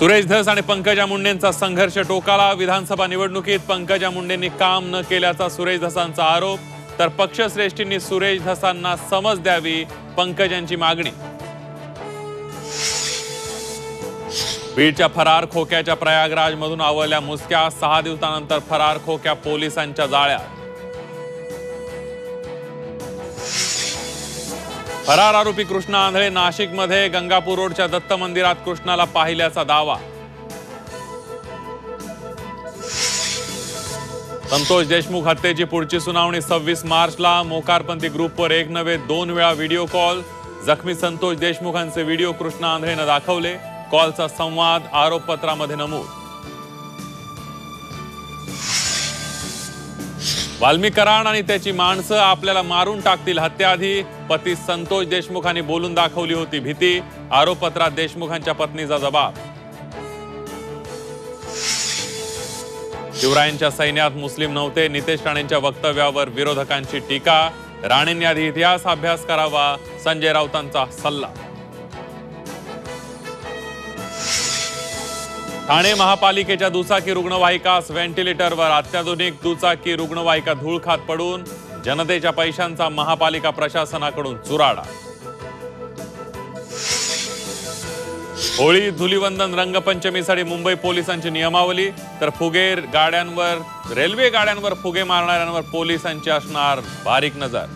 सुरेश धस आणि पंकजा मुंडेंचा संघर्ष टोकाला। विधानसभा निवडणुकीत पंकजा मुंडेंनी काम न केल्याचा सुरेश धसांचा आरोप, तर पक्षश्रेष्ठींनी सुरेश धसांना समज द्यावी, पंकजांची मागणी। बीडच्या फरार खोक्याच्या प्रयागराज मधून आवळल्या मुसक्या, 6 दिवसानंतर फरार खोक्या पोलिसांच्या जाळ्यात। फरार आरोपी कृष्णा आंधळे नाशिकमध्ये गंगापूर रोडच्या दत्त मंदिरात कृष्णाला पाहिल्याचा दावा। संतोष देशमुख हत्येची पुढची सुनावणी 26 मार्चला। मोकारपंथी ग्रुपवर एक नव्हे 2 वेळा व्हिडिओ कॉल। जखमी संतोष देशमुखांचे व्हिडिओ कृष्णा आंधळेने दाखवले। कॉलचा संवाद आरोपपत्रामध्ये नमूद। वाल्मिक कराड आणि त्याची माणसं आपल्याला मारून टाकतील, हत्याआधी पती संतोष देशमुखांनी बोलून दाखवली होती भीती। आरोपपत्रात देशमुखांच्या पत्नीचा जबाब। शिवरायांच्या सैन्यात मुस्लिम नव्हते, नितेश राणेंच्या वक्तव्यावर विरोधकांची टीका। राणेंनी आधी इतिहास अभ्यास करावा, संजय राऊतांचा सल्ला। ठाणे महापालिकेच्या दुचाकी रुग्णवाहिकास व्हेंटिलेटरवर। अत्याधुनिक दुचाकी रुग्णवाहिका धूळ खात पडून जनतेच्या पैशांचा महापालिका प्रशासनाकडून चुराडा। होळी धुलीवंदन रंगपंचमीसाठी मुंबई पोलिसांची नियमावली, तर रेल्वे गाड्यांवर फुगे मारणाऱ्यांवर पोलिसांची असणार बारीक नजर।